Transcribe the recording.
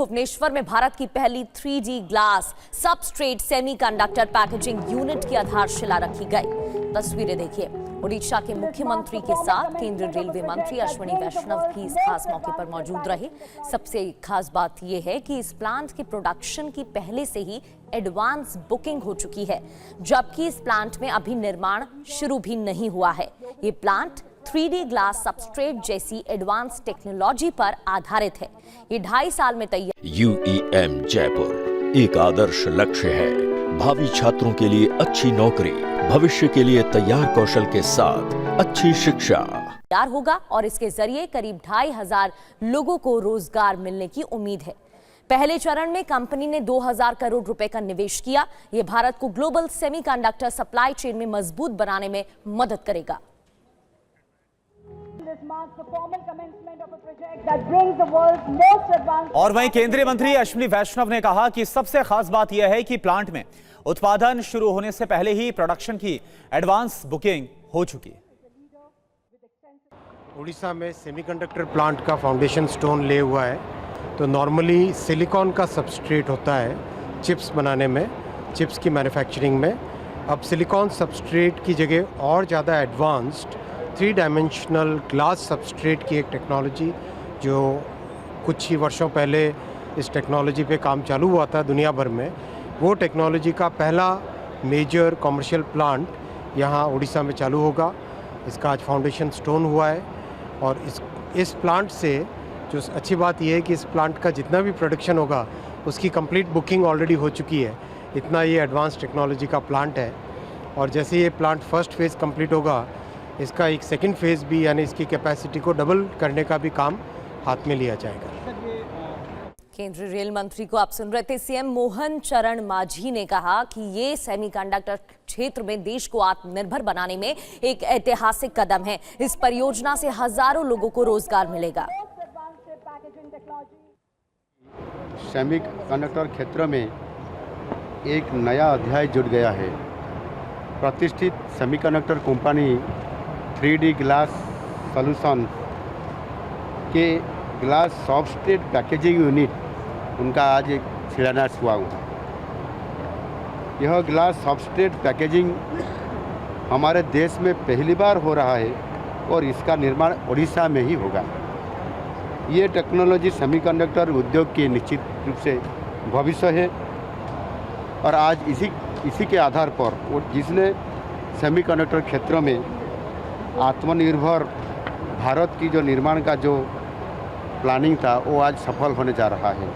भुवनेश्वर में भारत की पहली 3D glass substrate semiconductor packaging unit की आधारशिला रखी गई। तस्वीरें देखिए। ओडिशा के मुख्यमंत्री के साथ केंद्रीय रेलवे मंत्री अश्विनी वैष्णव भी इस खास मौके पर मौजूद रहे। सबसे खास बात यह है कि इस प्लांट के प्रोडक्शन की पहले से ही एडवांस बुकिंग हो चुकी है, जबकि इस प्लांट में अभी निर्माण शुरू भी नहीं हुआ है। ये प्लांट 3D ग्लास सबस्ट्रेट जैसी एडवांस टेक्नोलॉजी पर आधारित है। ये 2.5 साल में तैयार। UEM जयपुर एक आदर्श लक्ष्य है। भावी छात्रों के लिए अच्छी नौकरी, भविष्य के लिए तैयार कौशल के साथ अच्छी शिक्षा तैयार होगा और इसके जरिए करीब 2,500 लोगों को रोजगार मिलने की उम्मीद है। पहले चरण में कंपनी ने 2,000 करोड़ रुपए का निवेश किया। ये भारत को ग्लोबल सेमीकंडक्टर सप्लाई चेन में मजबूत बनाने में मदद करेगा। और वहीं केंद्रीय मंत्री अश्विनी वैष्णव ने कहा कि सबसे खास बात यह है कि प्लांट में उत्पादन शुरू होने से पहले ही प्रोडक्शन की एडवांस बुकिंग हो चुकी है। उड़ीसा में सेमीकंडक्टर प्लांट का फाउंडेशन स्टोन ले हुआ है। तो नॉर्मली सिलिकॉन का सबस्ट्रेट होता है चिप्स बनाने में, चिप्स की मैन्युफैक्चरिंग में। अब सिलिकॉन सबस्ट्रेट की जगह और ज़्यादा एडवांस्ड 3 डायमेंशनल ग्लास सबस्ट्रेट की एक टेक्नोलॉजी, जो कुछ ही वर्षों पहले इस टेक्नोलॉजी पे काम चालू हुआ था दुनिया भर में, वो टेक्नोलॉजी का पहला मेजर कमर्शियल प्लांट यहाँ उड़ीसा में चालू होगा। इसका आज फाउंडेशन स्टोन हुआ है और इस प्लांट से जो अच्छी बात यह है कि इस प्लांट का जितना भी प्रोडक्शन होगा उसकी कंप्लीट बुकिंग ऑलरेडी हो चुकी है। इतना ये एडवांस टेक्नोलॉजी का प्लांट है और जैसे ये प्लांट फर्स्ट फेज़ कंप्लीट होगा, इसका एक सेकंड फेज़ भी, यानी इसकी कैपेसिटी को डबल करने का भी काम हाथ में लिया जाएगा। केंद्रीय रेल मंत्री को आप सुन रहे थे। सीएम मोहन चरण मांझी ने कहा कि ये सेमीकंडक्टर क्षेत्र में देश को आत्मनिर्भर बनाने में एक ऐतिहासिक कदम है। इस परियोजना से हजारों लोगों को रोजगार मिलेगा। सेमीकंडक्टर क्षेत्र में एक नया अध्याय जुड़ गया है। प्रतिष्ठित semiconductor company 3D glass solution के ग्लास सबस्ट्रेट पैकेजिंग यूनिट, उनका आज एक शिलान्यास हुआ। यह ग्लास सबस्ट्रेट पैकेजिंग हमारे देश में पहली बार हो रहा है और इसका निर्माण उड़ीसा में ही होगा। ये टेक्नोलॉजी सेमीकंडक्टर उद्योग की निश्चित रूप से भविष्य है और आज इसी के आधार पर जिसने सेमीकंडक्टर क्षेत्र में आत्मनिर्भर भारत की जो निर्माण का जो प्लानिंग था, वो आज सफल होने जा रहा है।